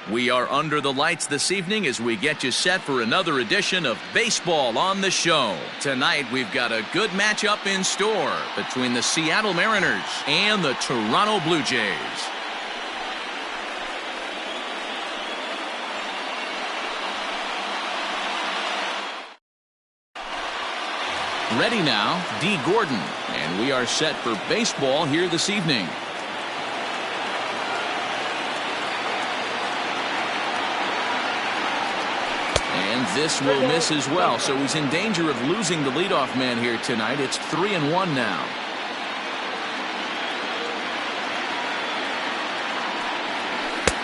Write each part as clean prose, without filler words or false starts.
We are under the lights this evening as we get you set for another edition of Baseball on the Show. Tonight, we've got a good matchup in store between the Seattle Mariners and the Toronto Blue Jays. Ready now, D. Gordon, and we are set for baseball here this evening. And this will miss as well, so he's in danger of losing the leadoff man here tonight. It's 3-1 now.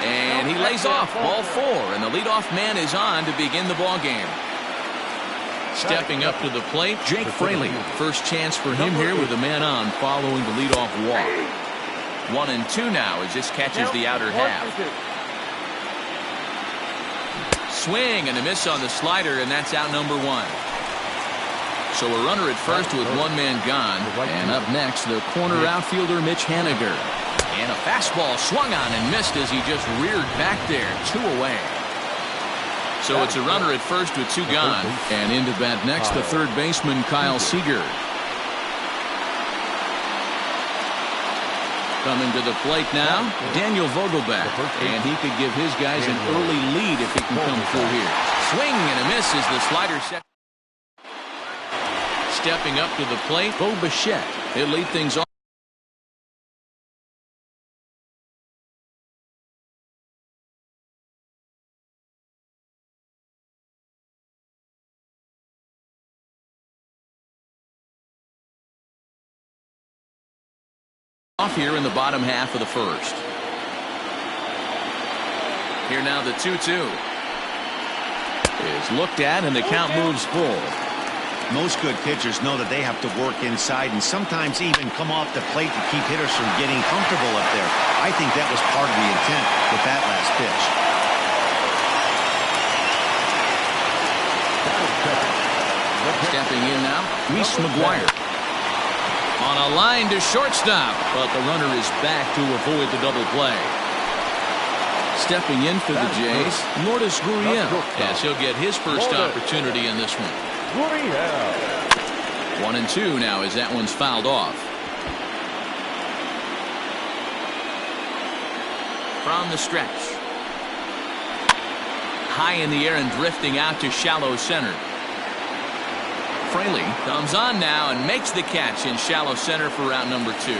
And he lays off ball 4, and the leadoff man is on to begin the ball game. Stepping up to the plate, Jake Fraley. First chance for him here with a man on following the leadoff walk. 1-2 now as this catches the outer half. Swing and a miss on the slider, and that's out number 1. So a runner at first with one man gone. And up next, the corner outfielder Mitch Haniger. And a fastball swung on and missed as he just reared back there. 2 away. So it's a runner at first with 2 gone. And into bat next, the third baseman, Kyle Seager. Coming to the plate now, Daniel Vogelbach. And he could give his guys an early lead if he can come through here. Swing and a miss as the slider set. Stepping up to the plate, Bo Bichette. He'll lead things off. Off here in the bottom half of the first. Here now the 2-2 is looked at, and the count moves full. Most good pitchers know that they have to work inside and sometimes even come off the plate to keep hitters from getting comfortable up there. I think that was part of the intent with that last pitch. Stepping in now, Reese McGuire. On a line to shortstop, but the runner is back to avoid the double play. Stepping in for the Jays, Lourdes Gurriel, as he'll get his first opportunity in this one. 1-2 now as that one's fouled off. From the stretch. High in the air and drifting out to shallow center. Fraley comes on now and makes the catch in shallow center for out number 2.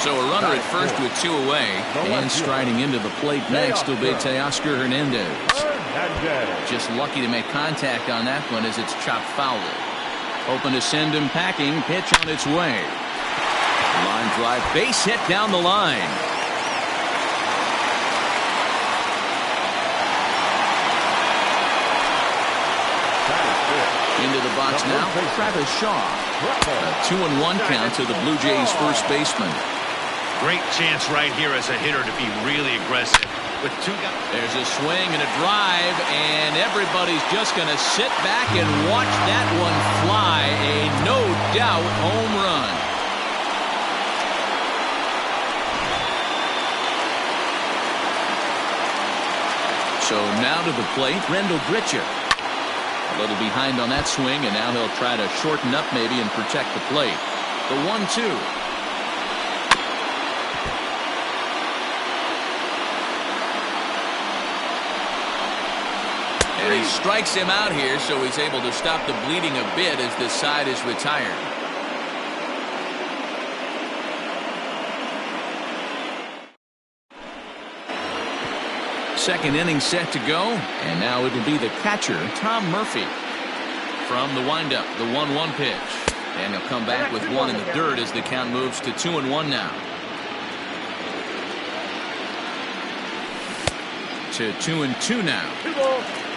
So a runner at first with 2 away, and striding into the plate next will be Teoscar Hernandez. Just lucky to make contact on that one as it's chopped foul. Open to send him packing. Pitch on its way. Line drive, base hit down the line. Into the box now, Travis Shaw. A 2-1 count to the Blue Jays first baseman. Great chance right here as a hitter to be really aggressive. With 2 guys. There's a swing and a drive, and everybody's just going to sit back and watch that one fly. A no doubt home run. So now to the plate, Rendell Grichuk. A little behind on that swing, and now he'll try to shorten up maybe and protect the plate. The 1-2. And he strikes him out here, so he's able to stop the bleeding a bit as this side is retired. Second inning set to go, and now it'll be the catcher, Tom Murphy, from the windup, the 1-1 pitch. And he'll come back with 1 in the dirt as the count moves to 2-1 now. To 2-2 now.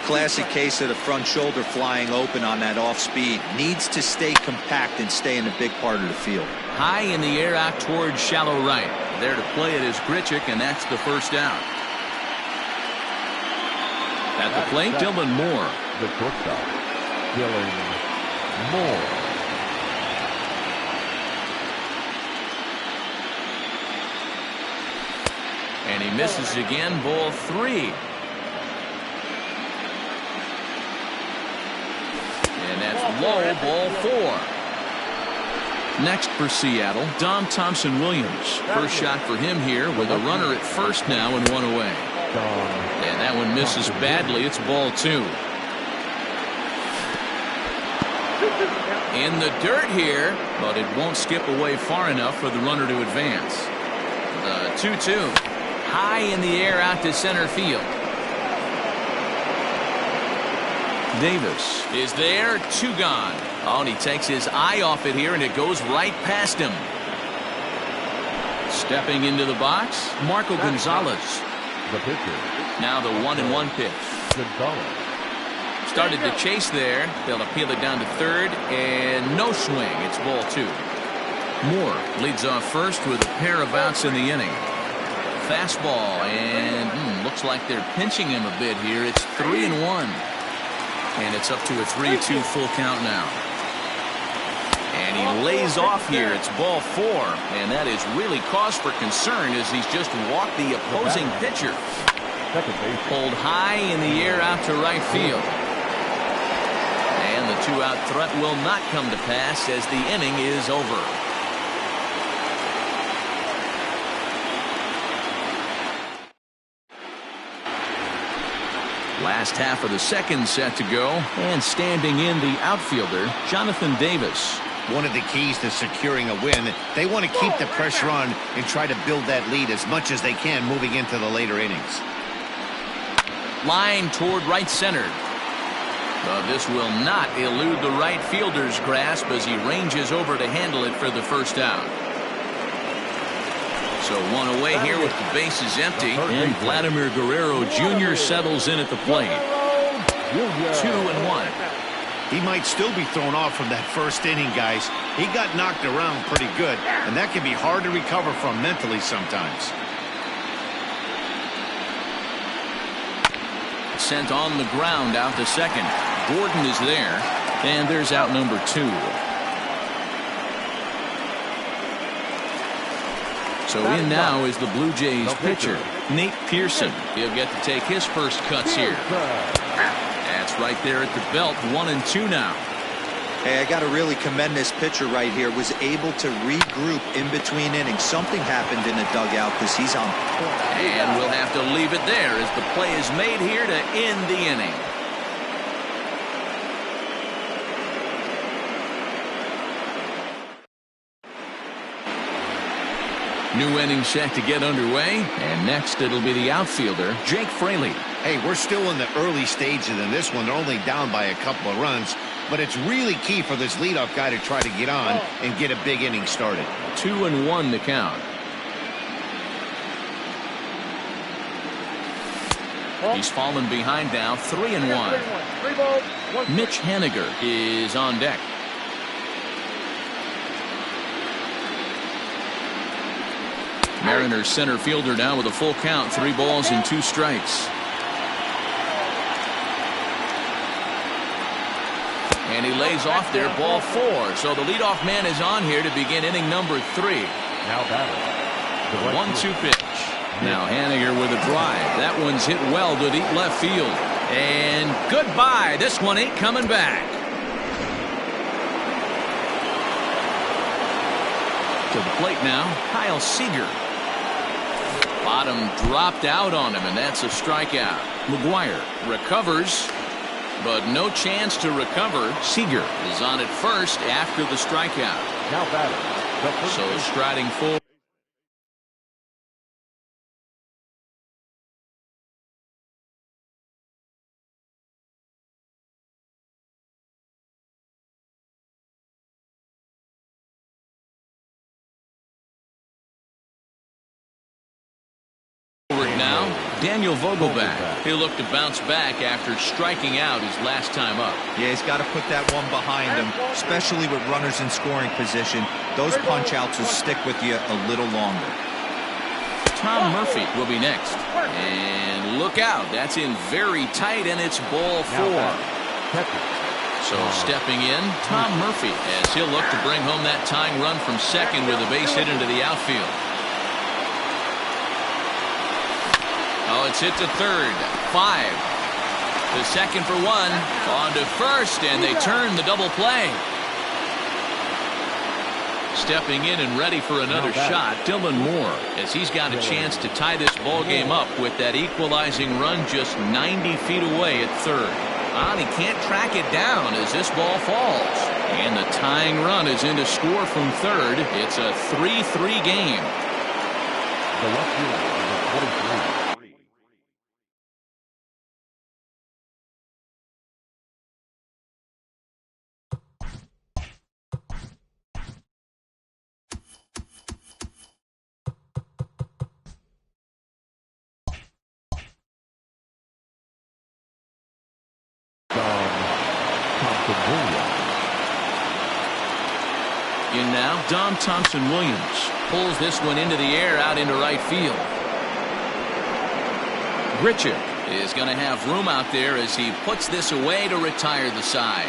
Classic case of the front shoulder flying open on that off speed. Needs to stay compact and stay in a big part of the field. High in the air out towards shallow right. There to play it is Grichuk, and that's the first out. At the plate, Dylan Moore. The shortstop, Dylan Moore. And he misses again, ball 3. And that's low, ball 4. Next for Seattle, Dom Thompson-Williams. First shot for him here with a runner at first now and 1 away. And that one misses badly. It's ball 2. In the dirt here, but it won't skip away far enough for the runner to advance. The 2-2. High in the air out to center field. Davis is there, 2 gone. Oh, and he takes his eye off it here, and it goes right past him. Stepping into the box, Marco Gonzalez. The pitcher. Now the 1-1 pitch. Gonzalez. Started to chase there. They'll appeal it down to third, and no swing. It's ball 2. Moore leads off first with a pair of outs in the inning. Fastball, and looks like they're pinching him a bit here. It's 3-1. And it's up to a 3-2 full count now. And he lays off here. It's ball 4. And that is really cause for concern as he's just walked the opposing pitcher. Pulled high in the air out to right field. And the 2-out threat will not come to pass as the inning is over. Last half of the second set to go, and standing in the outfielder, Jonathan Davis. One of the keys to securing a win, they want to keep the pressure on and try to build that lead as much as they can moving into the later innings. Line toward right center. But this will not elude the right fielder's grasp as he ranges over to handle it for the first out. So 1 away here with the bases empty, and Vladimir Guerrero Jr. settles in at the plate. 2-1. He might still be thrown off from that first inning, guys. He got knocked around pretty good, and that can be hard to recover from mentally sometimes. Sent on the ground out to second. Gordon is there, and there's out number 2. So in now is the Blue Jays pitcher, Nate Pearson. He'll get to take his first cuts here. That's right there at the belt, 1-2 now. Hey, I got to really commend this pitcher right here. Was able to regroup in between innings. Something happened in the dugout because he's on point. And we'll have to leave it there as the play is made here to end the inning. New inning set to get underway, and next it'll be the outfielder, Jake Fraley. Hey, we're still in the early stages in this one. They're only down by a couple of runs, but it's really key for this leadoff guy to try to get on and get a big inning started. 2-1 the count. He's fallen behind now, 3-1. Mitch Haniger is on deck. Mariners center fielder now with a full count, 3 balls and 2 strikes. And he lays off there, ball 4. So the leadoff man is on here to begin inning number 3. Now batting. The 1-2 pitch. Now Haniger with a drive. That one's hit well to deep left field. And goodbye. This one ain't coming back. To the plate now, Kyle Seager. Bottom dropped out on him, and that's a strikeout. McGuire recovers, but no chance to recover. Seager is on at first after the strikeout. Now batting. So striding forward. Now, Daniel Vogelback. He'll look to bounce back after striking out his last time up. Yeah, he's got to put that one behind him, especially with runners in scoring position. Those punch-outs will stick with you a little longer. Tom Murphy will be next. And look out. That's in very tight, and it's ball 4. So stepping in, Tom Murphy, as he'll look to bring home that tying run from second with a base hit into the outfield. it's hit to third. 5. The second for 1. On to first, and they turn the double play. Stepping in and ready for another shot, Dylan Moore, as he's got a chance to tie this ball game up with that equalizing run just 90 feet away at third. And he can't track it down as this ball falls. And the tying run is in to score from third. It's a 3-3 game. The left fielder, number 23. In now, Dom Thompson-Williams pulls this one into the air out into right field. Grichuk is going to have room out there as he puts this away to retire the side.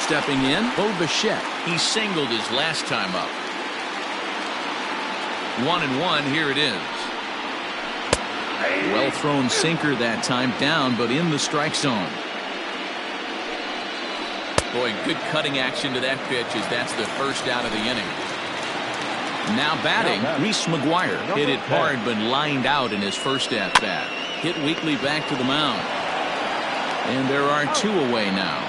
Stepping in, Bo Bichette. He singled his last time up. 1-1, here it is. Well thrown sinker that time, down but in the strike zone. Boy, good cutting action to that pitch as that's the first out of the inning. Now batting, Reese McGuire hit it hard but lined out in his first at bat. Hit weakly back to the mound. And there are 2 away now.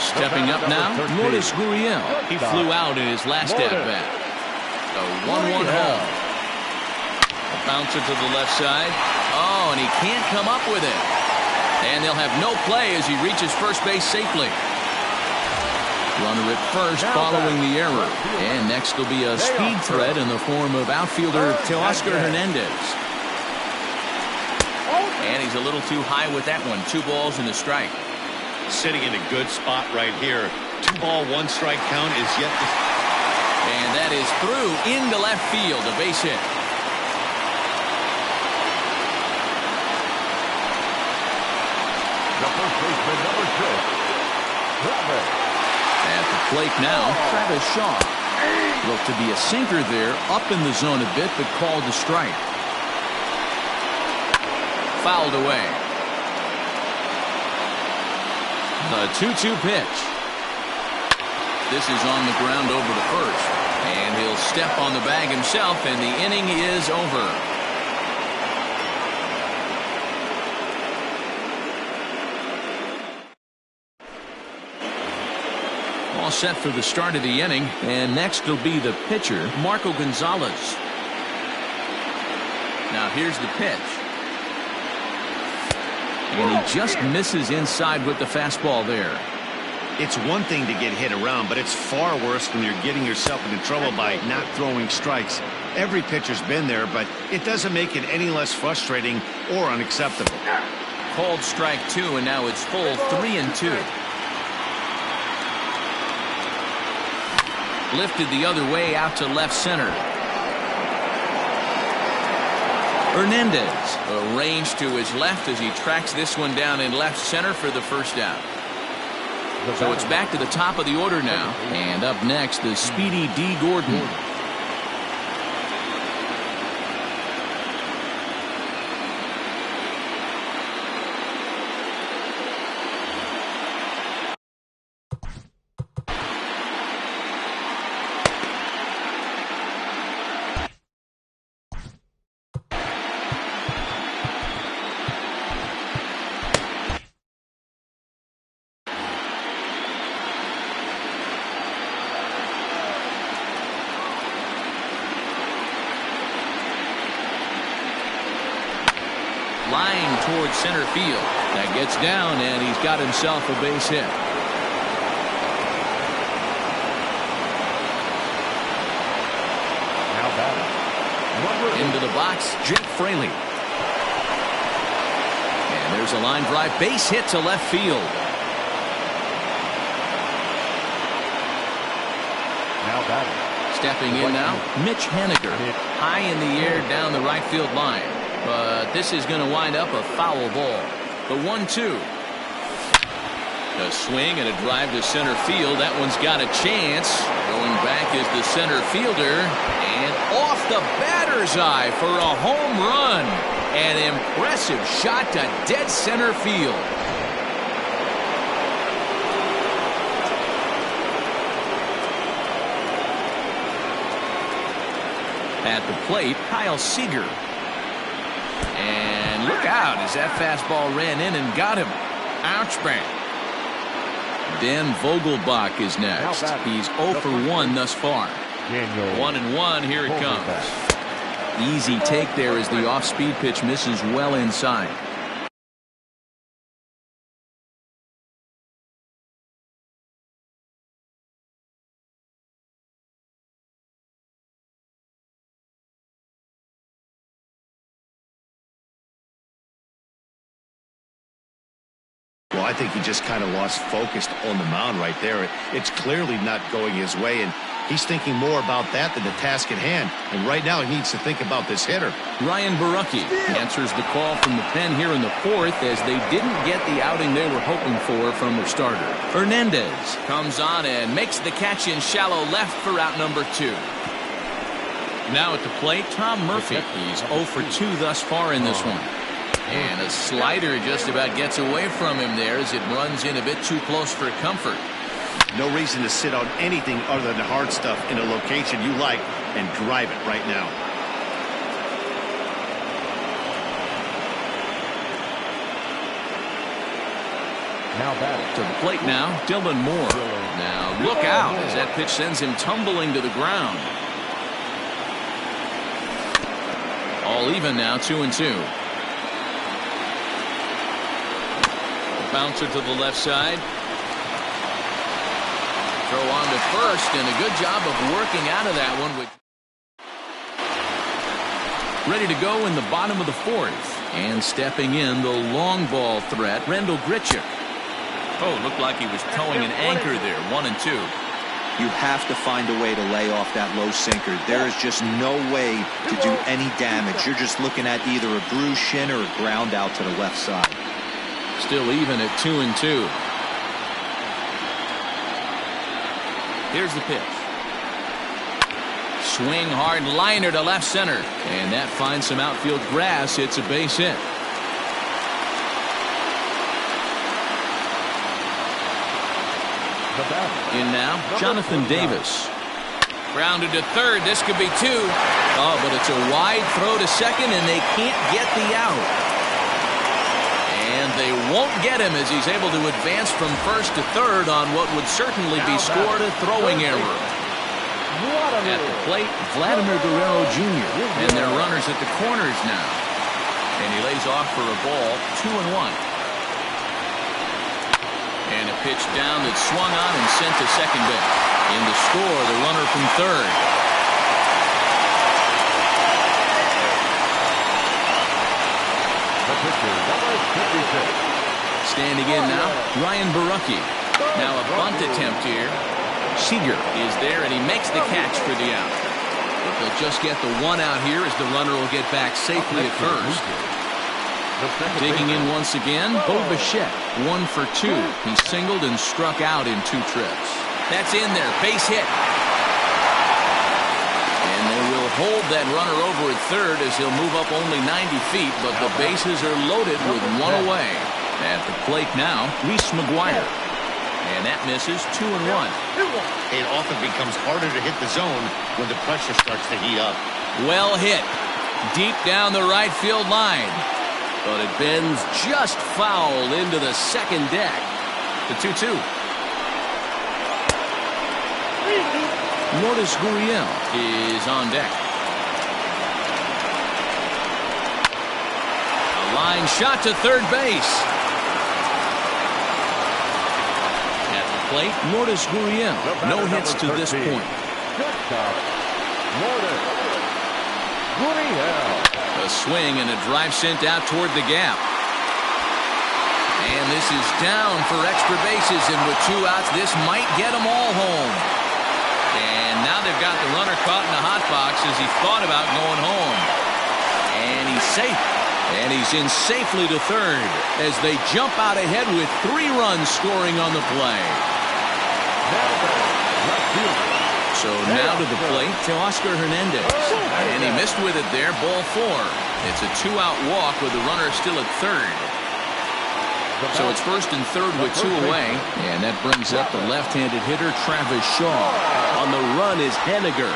Stepping up now, Lourdes Gurriel. He flew out in his last at bat. A 1-1 home. A bouncer to the left side. Oh, and he can't come up with it. And they'll have no play as he reaches first base safely. Runner at first following the error. And next will be a speed threat in the form of outfielder Teoscar Hernandez. And he's a little too high with that one. 2 balls and a strike. Sitting in a good spot right here. 2 ball, 1 strike count is yet to... And that is through into left field, a base hit. The first baseman, number 6, Travis. At the plate now, Travis Shaw. Looked to be a sinker there, up in the zone a bit, but called a strike. Fouled away. The 2-2 pitch. This is on the ground over to first. And he'll step on the bag himself, and the inning is over. All set for the start of the inning, and next will be the pitcher, Marco Gonzalez. Now here's the pitch. And he just misses inside with the fastball there. It's one thing to get hit around, but it's far worse when you're getting yourself into trouble by not throwing strikes. Every pitcher's been there, but it doesn't make it any less frustrating or unacceptable. Called strike 2, and now it's full 3-2. Lifted the other way out to left center. Hernandez arranged to his left as he tracks this one down in left center for the first out. So it's back to the top of the order now. And up next is Speedy D. Gordon. Flying towards center field. That gets down, and he's got himself a base hit. Now batting. Into the box, Jake Fraley. And there's a line drive base hit to left field. Now batting. Stepping in now, Mitch Haniger. High in the air down the right field line. But this is going to wind up a foul ball. The 1-2. A swing and a drive to center field. That one's got a chance. Going back is the center fielder. And off the batter's eye for a home run. An impressive shot to dead center field. At the plate, Kyle Seager. And look out as that fastball ran in and got him. Ouch bang. Dan Vogelbach is next. He's 0 for 1 thus far. 1-1, here it comes. Easy take there as the off-speed pitch misses well inside. Well, I think he just kind of lost focus on the mound right there. It's clearly not going his way, and he's thinking more about that than the task at hand. And right now he needs to think about this hitter. Ryan Barucki answers the call from the pen here in the fourth as they didn't get the outing they were hoping for from their starter. Hernandez comes on and makes the catch in shallow left for out number 2. Now at the plate, Tom Murphy. He's 0 for 2 thus far in this one. And a slider just about gets away from him there as it runs in a bit too close for comfort. No reason to sit on anything other than hard stuff in a location you like and drive it right now. Now batting. To the plate now, Dylan Moore. Now look out as that pitch sends him tumbling to the ground. All even now, 2-2. Bouncer to the left side. Throw on to first, and a good job of working out of that one. Ready to go in the bottom of the fourth. And stepping in, the long ball threat, Rendell Grichuk. Oh, looked like he was towing an anchor there, 1-2. You have to find a way to lay off that low sinker. There is just no way to do any damage. You're just looking at either a bruised shin or a ground out to the left side. Still even at 2-2. Here's the pitch. Swing hard liner to left center. And that finds some outfield grass. It's a base hit. In now, Jonathan Davis. Grounded to third. This could be 2. Oh, but it's a wide throw to second, and they can't get the out. And they won't get him as he's able to advance from first to third on what would certainly be scored a throwing error. At the plate, Vladimir Guerrero Jr. And their runners at the corners now. And he lays off for a ball, 2-1. And a pitch down that's swung on and sent to second base. In to score, the runner from third. Standing in now, Ryan Barucki. Now a bunt attempt here. Seager is there, and he makes the catch for the out. But they'll just get the one out here as the runner will get back safely at first. Digging in once again, Bo Bichette, 1 for 2. He singled and struck out in 2 trips. That's in there, base hit. And they will hold that runner over at third as he'll move up only 90 feet, but the bases are loaded with 1 away. At the plate now, Reese McGuire. And that misses, 2-1. It often becomes harder to hit the zone when the pressure starts to heat up. Well hit. Deep down the right field line. But it bends just foul into the second deck. The 2-2. Lourdes Gurriel is on deck. A line shot to third base. At the plate, Lourdes Gurriel. No hits to this point. A swing and a drive sent out toward the gap. And this is down for extra bases, and with 2 outs, this might get them all home. And now they've got the runner caught in the hot box as he thought about going home. And he's safe. And he's in safely to third as they jump out ahead with 3 runs scoring on the play. So now to the plate, Teoscar Hernandez. And he missed with it there, ball 4. It's a 2-out walk with the runner still at third. So it's first and third with 2 away. And that brings up the left-handed hitter, Travis Shaw. On the run is Henniger.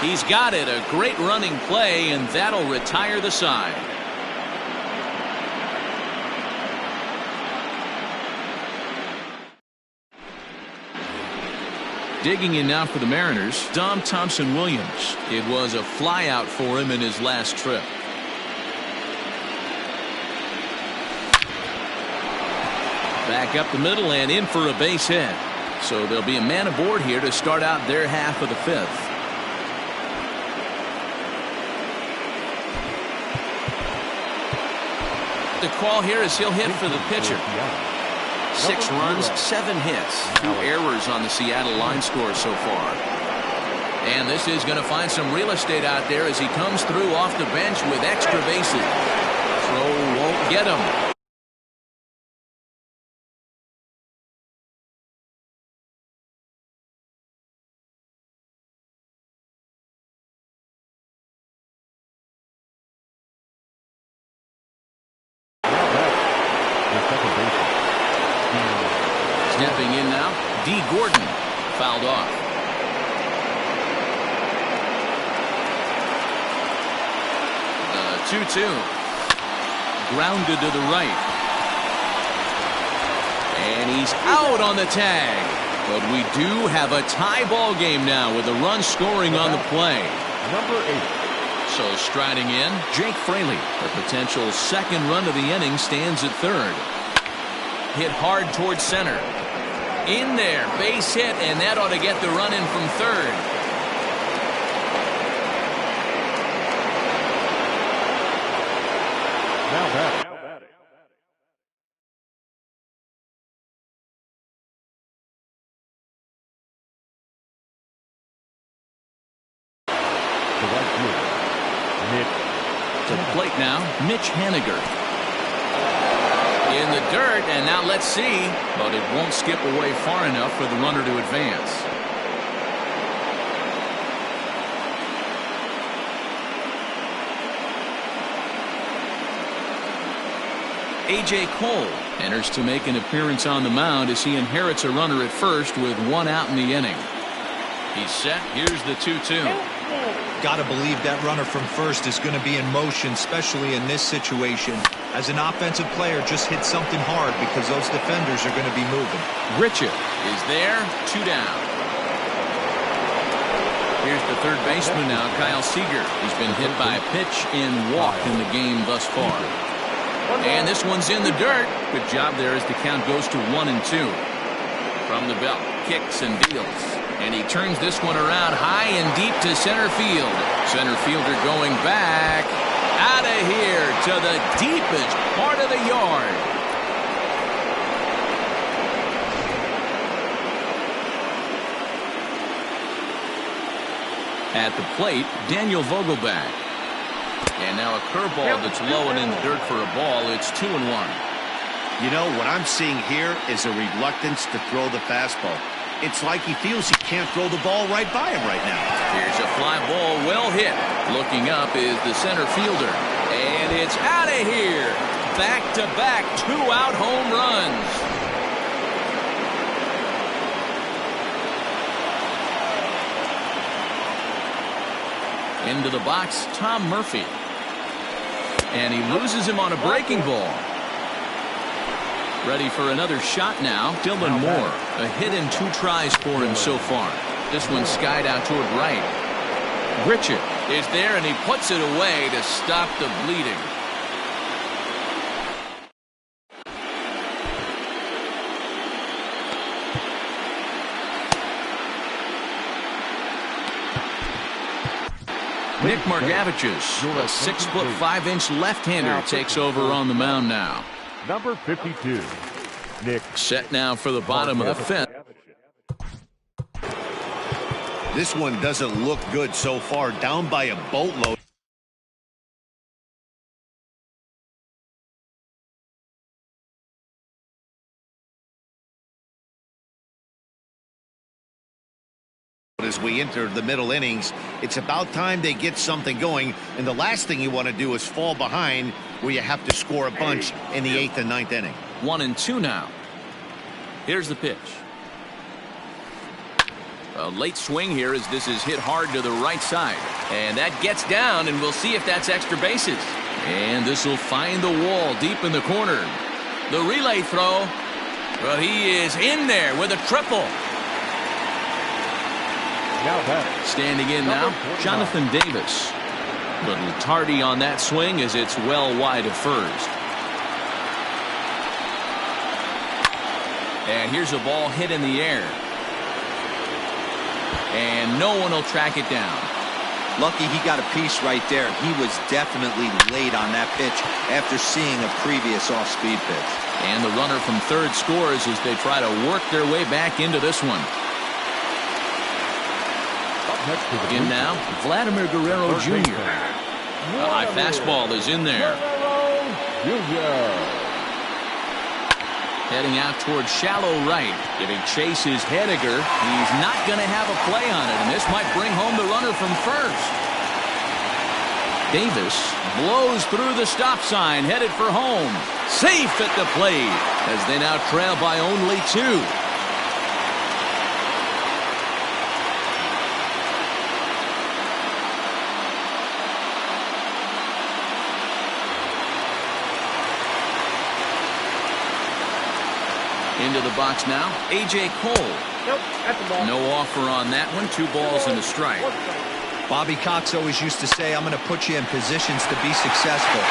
He's got it, a great running play, and that'll retire the side. Digging in now for the Mariners, Dom Thompson-Williams. It was a flyout for him in his last trip. Back up the middle and in for a base hit. So there'll be a man aboard here to start out their half of the 5th. The call here is he'll hit for the pitcher. 6 runs, 7 hits, 2 errors on the Seattle line score so far. And this is going to find some real estate out there as he comes through off the bench with extra bases. Throw won't get him. Stepping in now, D. Gordon, fouled off. The 2-2. Grounded to the right. And he's out on the tag. But we do have a tie ball game now with a run scoring on the play. Number 8. So striding in, Jake Fraley. The potential second run of the inning stands at third. Hit hard towards center. In there, base hit, and that ought to get the run in from third. Now back. The right fielder, Mitch. To the plate now, Mitch Henniger. In the dirt, and now let's see, but it won't skip away far enough for the runner to advance. A.J. Cole enters to make an appearance on the mound as he inherits a runner at first with 1 out in the inning. He's set. Here's the 2-2. Got to believe that runner from first is going to be in motion, especially in this situation. As an offensive player, just hit something hard because those defenders are going to be moving. Richard is there, 2 down. Here's the third baseman now, Kyle Seager. He's been hit by a pitch and walked in the game thus far. And this one's in the dirt. Good job there as the count goes to 1-2. From the belt, kicks and deals. And he turns this one around high and deep to center field. Center fielder going back. Out of here to the deepest part of the yard. At the plate, Daniel Vogelback. And now a curveball that's low and in the dirt for a ball. It's 2-1. You know, what I'm seeing here is a reluctance to throw the fastball. It's like he feels he can't throw the ball right by him right now. Here's a fly ball well hit. Looking up is the center fielder. And it's out of here. Back-to-back 2-out home runs. Into the box, Tom Murphy. And he loses him on a breaking ball. Ready for another shot now, Dylan Moore. A hit in 2 tries for him so far. This one skied out toward right. Richard is there, and he puts it away to stop the bleeding. Nick Margavich's, a 6'5" left-hander, takes over on the mound now. Number 52, Nick. Set now for the bottom of the 5th. This one doesn't look good so far, down by a boatload. as we enter the middle innings. It's about time they get something going, and the last thing you want to do is fall behind where you have to score a bunch in the 8th and 9th inning. 1-2 now. Here's the pitch. A late swing here as this is hit hard to the right side. And that gets down, and we'll see if that's extra bases. And this will find the wall deep in the corner. The relay throw. But he is in there with a triple. Standing in now, Jonathan Davis. Little tardy on that swing as it's well wide of first. And here's a ball hit in the air. And no one will track it down. Lucky he got a piece right there. He was definitely late on that pitch after seeing a previous off-speed pitch. And the runner from third scores as they try to work their way back into this one. In now, Vladimir Guerrero Jr. A high fastball is in there. Heading out towards shallow right. Giving chase is Hediger. He's not going to have a play on it, and this might bring home the runner from first. Davis blows through the stop sign, headed for home. Safe at the plate as they now trail by only 2. Into the box now, A.J. Cole. Nope, that's the ball. No offer on that one. 2 balls and a strike. Bobby Cox always used to say, I'm going to put you in positions to be successful.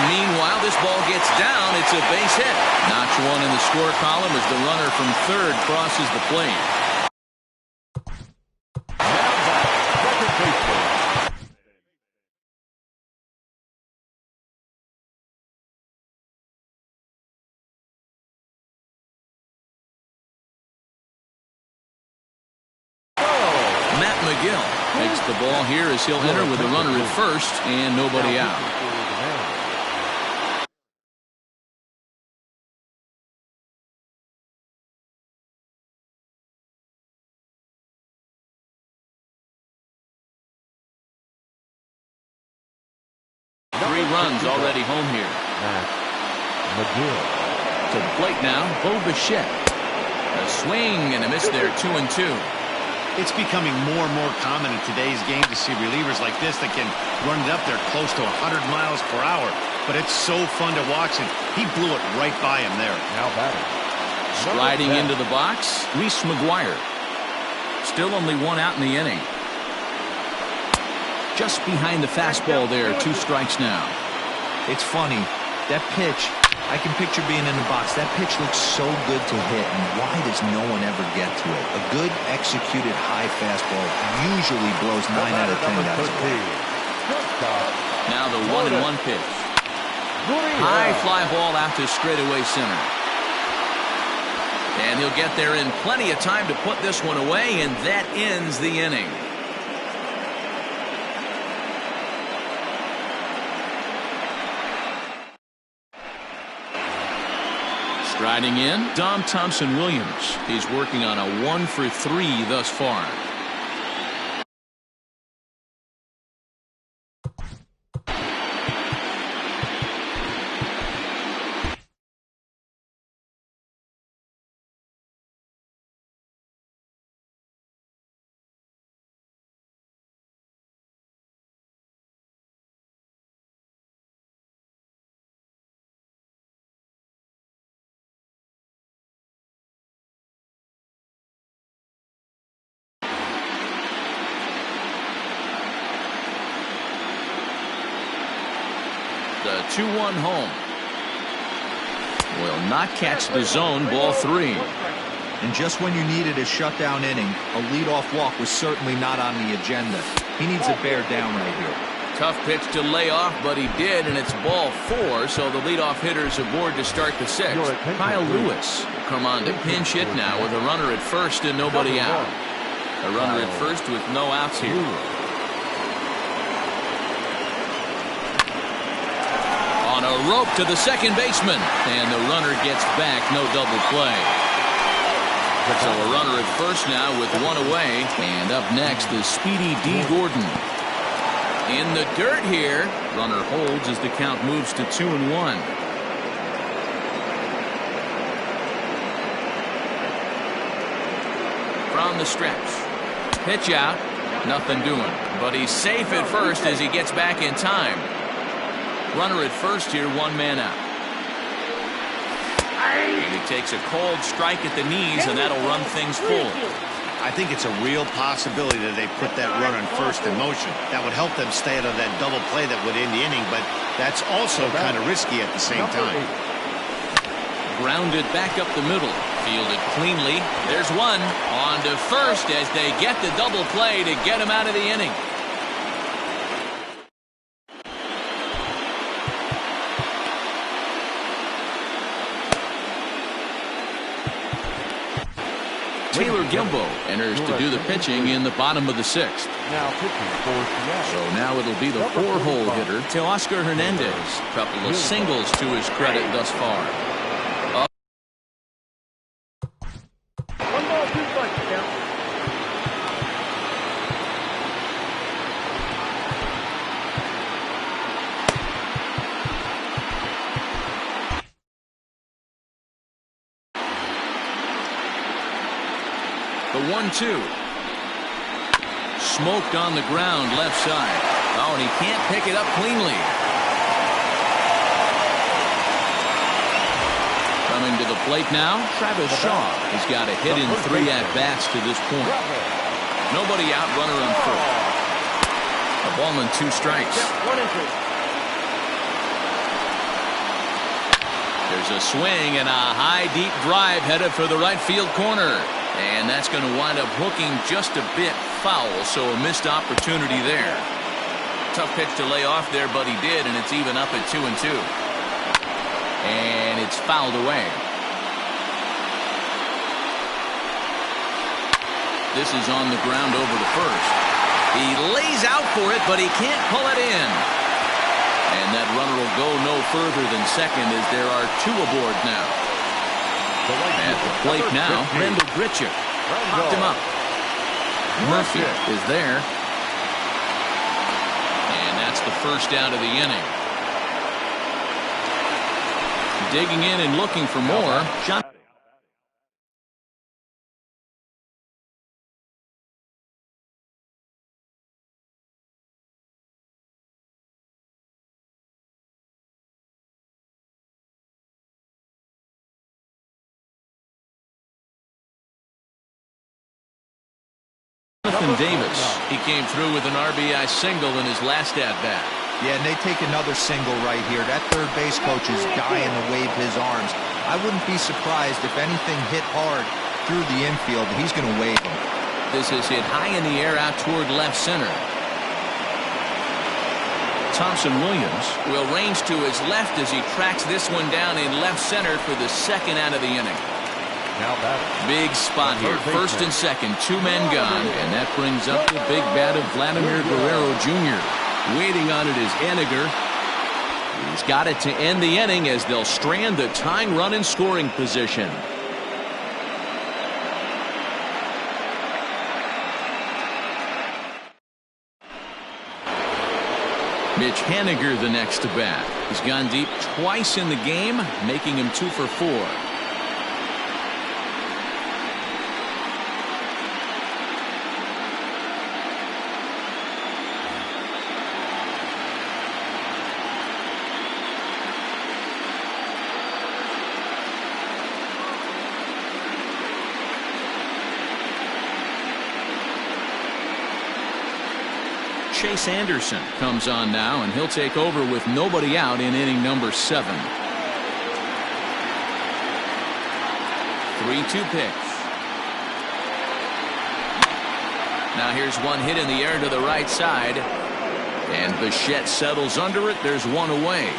Meanwhile, this ball gets down. It's a base hit. Notch 1 in the score column as the runner from third crosses the plate. Makes the ball here as he'll enter with a runner at first and nobody out. Three runs already home here. To the plate now, Bo Bichette. A swing and a miss there, 2-2. It's becoming more and more common in today's game to see relievers like this that can run it up there close to 100 miles per hour. But it's so fun to watch, and he blew it right by him there. Now batting. Striding into the box, Reese McGuire. Still only 1 out in the inning. Just behind the fastball there, 2 strikes now. It's funny, that pitch, I can picture being in the box. That pitch looks so good to hit, and why does no one ever get to it? A good executed high fastball usually blows 9 out of 10 guys away. Now the 1-1 pitch. High fly ball out to straightaway center. And he'll get there in plenty of time to put this one away, and that ends the inning. Striding in, Dom Thompson-Williams. He's working on a 1 for 3 thus far. The 2-1 home. Will not catch the zone, ball 3. And just when you needed a shutdown inning, a leadoff walk was certainly not on the agenda. He needs to bear down right here. Tough pitch to lay off, but he did, and it's ball 4, so the leadoff hitter's aboard to start the 6th. Kyle Lewis will come on to pinch hit now with a runner at first and nobody out. A runner at first with no outs here. On a rope to the second baseman, and the runner gets back, no double play. So a runner at first now with one away. And up next is Speedy D. Gordon. In the dirt here. Runner holds as the count moves to 2-1. From the stretch. Pitch out. Nothing doing. But he's safe at first as he gets back in time. Runner at first here, one man out. And he takes a cold strike at the knees, and that'll run things full. I think it's a real possibility that they put that runner in first in motion. That would help them stay out of that double play that would end the inning, but that's also kind of risky at the same time. Grounded back up the middle. Fielded cleanly. There's one. On to first as they get the double play to get him out of the inning. Taylor Gilbo enters to do the pitching in the bottom of the sixth. Now pitching for Seattle. So now it'll be the four-hole hitter, Teoscar Hernandez. Couple of singles to his credit thus far. One ball, 2 strikes, count. The 1-2. Smoked on the ground left side. Oh, and he can't pick it up cleanly. Coming to the plate now, Travis Shaw. He's got a hit in 3 at-bats to this point. Nobody out, runner on first. A ball and 2 strikes. 1 and 2. There's a swing and a high, deep drive headed for the right field corner. And that's going to wind up hooking just a bit foul, so a missed opportunity there. Tough pitch to lay off there, but he did, and it's even up at 2-2. And it's fouled away. This is on the ground over to first. He lays out for it, but he can't pull it in. And that runner will go no further than second as there are 2 aboard now. At the plate now, Rendell Grichuk popped him up. Murphy is there. And that's the first out of the inning. Digging in and looking for more. Davis. He came through with an RBI single in his last at-bat. Yeah, and they take another single right here. That third base coach is dying to wave his arms. I wouldn't be surprised if anything hit hard through the infield. He's going to wave them. This is hit high in the air out toward left center. Thompson Williams will range to his left as he tracks this one down in left center for the second out of the inning. Now batting. Big spot here. First and second, 2 men gone, and that brings up the big bat of Vladimir Guerrero Jr. Waiting on it is Henniger. He's got it to end the inning as they'll strand the tying run in scoring position. Mitch Henniger the next to bat. He's gone deep twice in the game, making him 2 for 4. Chase Anderson comes on now, and he'll take over with nobody out in inning number 7. 3-2 pitch. Now here's one hit in the air to the right side, and Bichette settles under it. There's one away.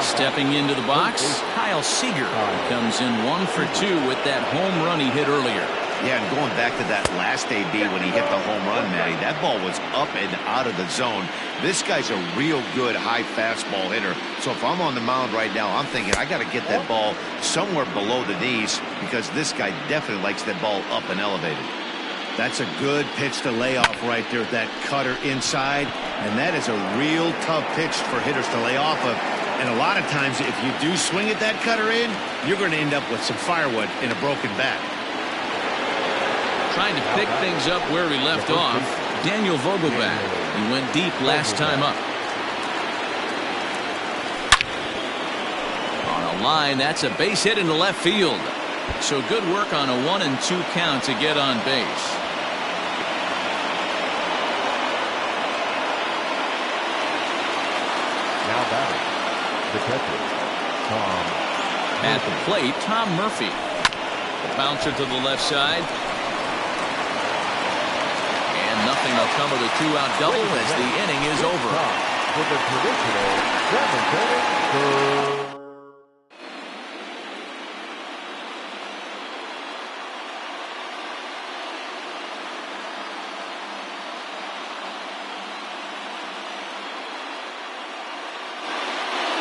Stepping into the box, Kyle Seager comes in 1 for 2 with that home run he hit earlier. Yeah, and going back to that last AB when he hit the home run, Matty, that ball was up and out of the zone. This guy's a real good high fastball hitter. So if I'm on the mound right now, I'm thinking I got to get that ball somewhere below the knees because this guy definitely likes that ball up and elevated. That's a good pitch to lay off right there, that cutter inside. And that is a real tough pitch for hitters to lay off of. And a lot of times, if you do swing at that cutter in, you're going to end up with some firewood in a broken bat. Trying to pick things up where he left off. Daniel Vogelbach. He went deep last time up. On a line, that's a base hit into left field. So good work on a 1-2 count to get on base. Now batting, the catcher, Tom. At the plate, Tom Murphy. The bouncer to the left side. And nothing will come of the two-out double as the inning is over. With the traditional 7th inning.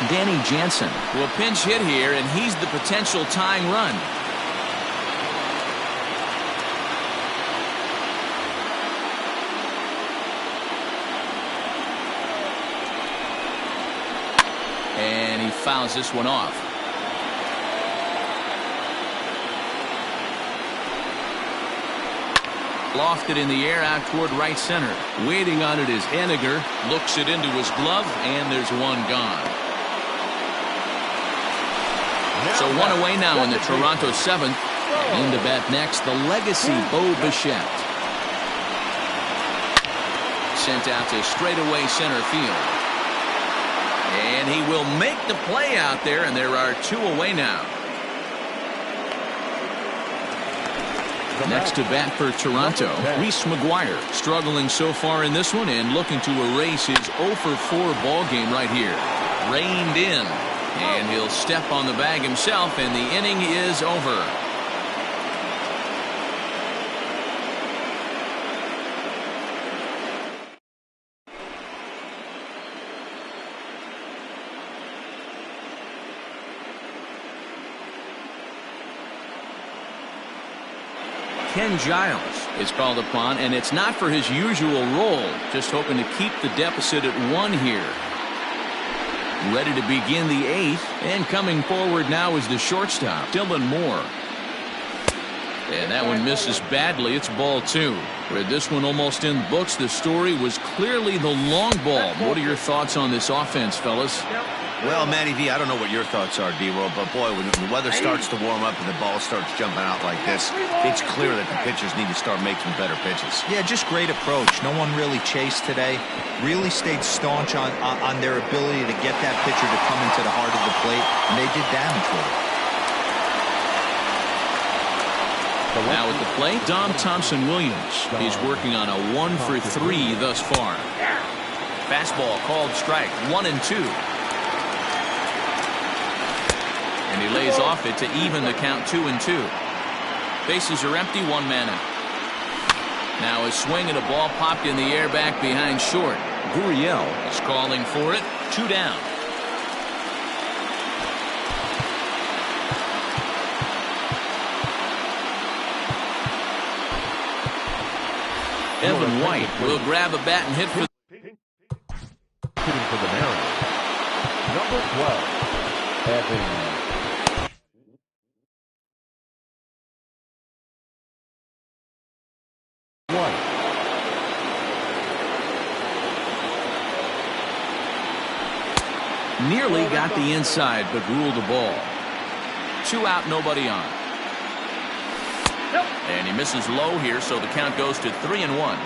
Danny Jansen will pinch hit here, and he's the potential tying run. And he fouls this one off. Lofted in the air out toward right center. Waiting on it is Henniger. Looks it into his glove, and there's one gone. So one away now in the Toronto 7th. In to bat next, the legacy Bo Bichette. Sent out to straightaway center field. And he will make the play out there, and there are two away now. Next to bat for Toronto, Reese McGuire, struggling so far in this one and looking to erase his 0-for-4 ball game right here. Reined in. And he'll step on the bag himself, and the inning is over. Ken Giles is called upon, and it's not for his usual role, just hoping to keep the deficit at 1 here. Ready to begin the 8th, and coming forward now is the shortstop, Dylan Moore. And that one misses badly. It's ball 2. With this one almost in the books, the story was clearly the long ball. What are your thoughts on this offense, fellas? Well, Matty V, I don't know what your thoughts are, D-Roll, but boy, when the weather starts to warm up and the ball starts jumping out like this, it's clear that the pitchers need to start making better pitches. Yeah, just great approach. No one really chased today. Really stayed staunch on their ability to get that pitcher to come into the heart of the plate, and they did damage with it. Now at the plate, Dom Thompson-Williams. He's working on a 1-for-3 thus far. Fastball called strike, 1-2. And he lays off it to even the count 2-2. Bases are empty, 1 man out. Now a swing and a ball popped in the air back behind short. Gurriel is calling for it. 2 down. Evan White will grab a bat and hit for. Hitting for the Mariners. Number 12, Evan. Nearly got the inside, but ruled the ball. 2 out, nobody on. And he misses low here, so the count goes to 3-1.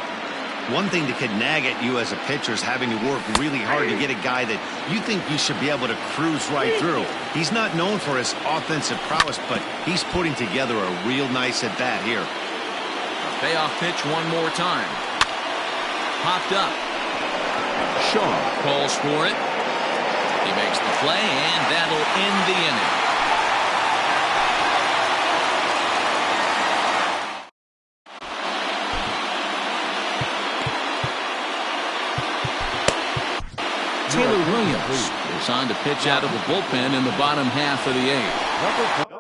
One thing that could nag at you as a pitcher is having to work really hard to get a guy that you think you should be able to cruise right through. He's not known for his offensive prowess, but he's putting together a real nice at-bat here. A payoff pitch one more time. Popped up. Shaw calls for it. He makes the play, and that'll end the inning. is on to pitch out of the bullpen in the bottom half of the 8th.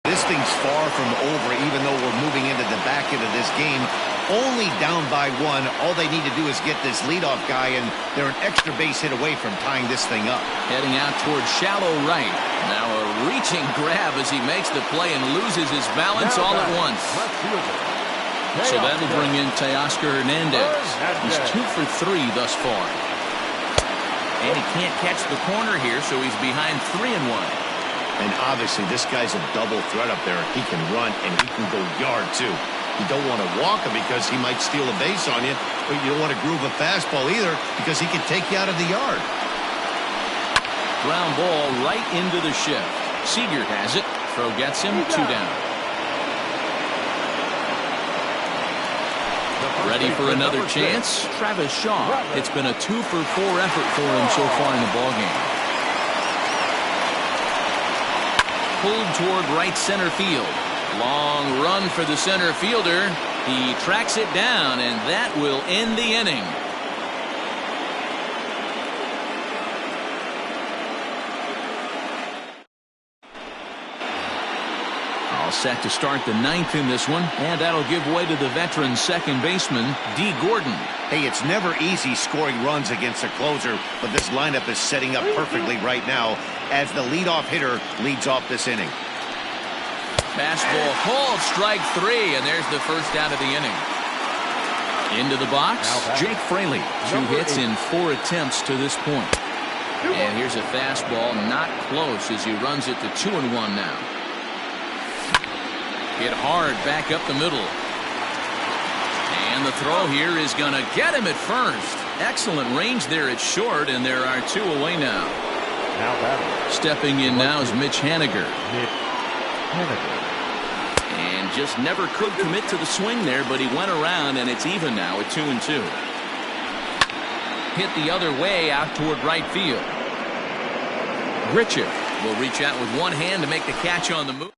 This thing's far from over, even though we're moving into the back end of this game. Only down by 1. All they need to do is get this leadoff guy, and they're an extra base hit away from tying this thing up. Heading out towards shallow right. Now a reaching grab as he makes the play and loses his balance all at once. So that'll bring in Teoscar Hernandez. He's 2 for 3 thus far. And he can't catch the corner here, so he's behind 3-1. And obviously, this guy's a double threat up there. He can run, and he can go yard, too. You don't want to walk him because he might steal a base on you, but you don't want to groove a fastball either because he can take you out of the yard. Ground ball right into the shift. Seager has it. Throw gets him, 2 down. Ready for another chance? Travis Shaw. It's been a 2 for 4 effort for him so far in the ballgame. Pulled toward right center field. Long run for the center fielder. He tracks it down, and that will end the inning. All set to start the 9th in this one, and that'll give way to the veteran second baseman, D. Gordon. Hey, it's never easy scoring runs against a closer, but this lineup is setting up perfectly right now as the leadoff hitter leads off this inning. Fastball called, strike 3, and there's the first out of the inning. Into the box, Jake Fraley. 2 hits in 4 attempts to this point. And here's a fastball not close as he runs it to 2-1 now. Hit hard back up the middle. And the throw here is going to get him at first. Excellent range there at short, and there are 2 away now. Stepping in now is Mitch Haniger. And just never could commit to the swing there, but he went around, and it's even now at 2-2. Hit the other way out toward right field. Grichuk will reach out with one hand to make the catch on the move.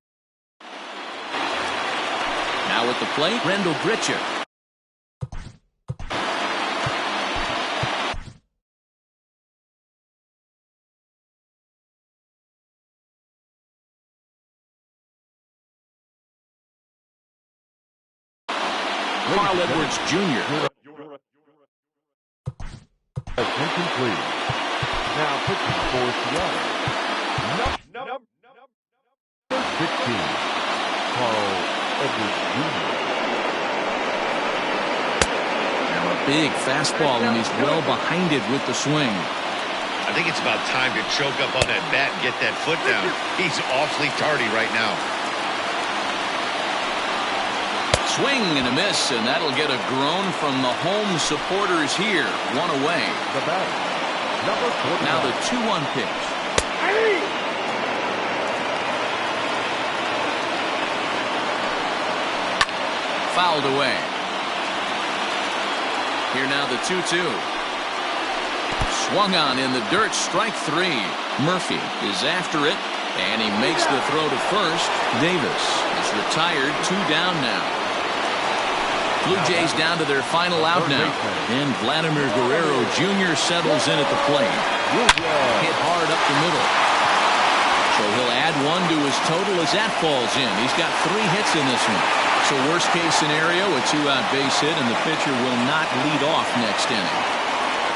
Now at the plate, Rendell Grichuk. Carl Edwards Jr. Attention, please. Now pitching for Seattle. Number 16, Carl Edwards Jr. Now a big fastball, and he's well behind it with the swing. I think it's about time to choke up on that bat and get that foot down. He's awfully tardy right now. Swing and a miss, and that'll get a groan from the home supporters here. 1 away. The batter, number 49. Now the 2-1 pitch. Fouled away. Here now the 2-2. Swung on in the dirt, strike 3. Murphy is after it, and he makes the throw to first. Davis is retired, 2 down now. Blue Jays down to their final out now. And Vladimir Guerrero Jr. settles in at the plate. Hit hard up the middle. So he'll add 1 to his total as that falls in. He's got 3 hits in this one. So worst case scenario, a 2-out base hit, and the pitcher will not lead off next inning.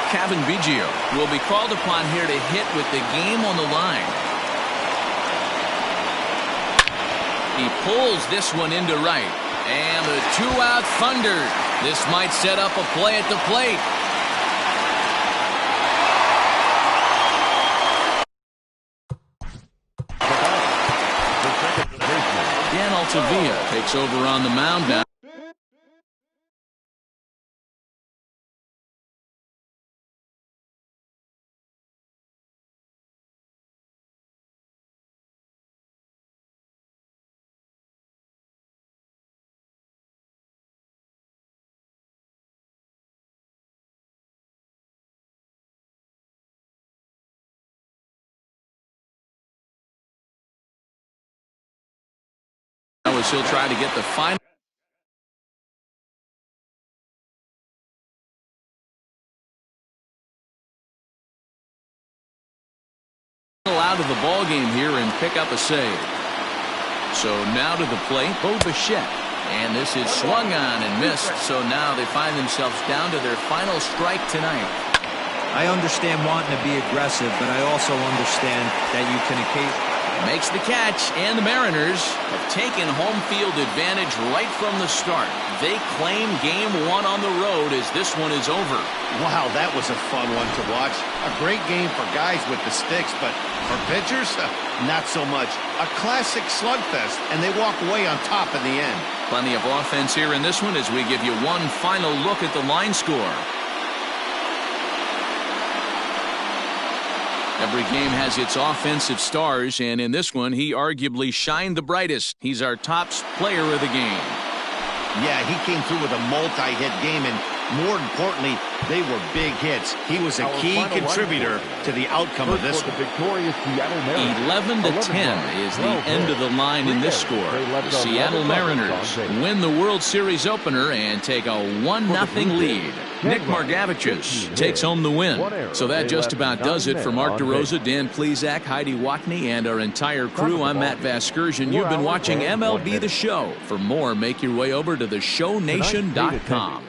Kevin Biggio will be called upon here to hit with the game on the line. He pulls this one into right. And the 2-out thunder. This might set up a play at the plate. Dan Altavilla takes over on the mound now. as he'll try to get the final out of the ball game here and pick up a save. So now to the plate, Bichette. And this is swung on and missed. So now they find themselves down to their final strike tonight. I understand wanting to be aggressive, but I also understand that you can occasionally... Makes the catch, and the Mariners have taken home field advantage right from the start. They claim game one on the road as this one is over. Wow, that was a fun one to watch. A great game for guys with the sticks, but for pitchers, not so much. A classic slugfest, and they walk away on top in the end. Plenty of offense here in this one as we give you one final look at the line score. Every game has its offensive stars, and in this one, he arguably shined the brightest. He's our top player of the game. Yeah, he came through with a multi-hit game, and more importantly, they were big hits. He was a key contributor to the outcome of this one. 11-10 is the end of the line in this score. The Seattle Mariners win the World Series opener and take a 1-0 lead. Nick Margevicius takes home the win. So that just about does it for Mark DeRosa, Dan Plesac, Heidi Wackney, and our entire crew. I'm Matt Vasgersian. You've been watching MLB The Show. For more, make your way over to theshownation.com.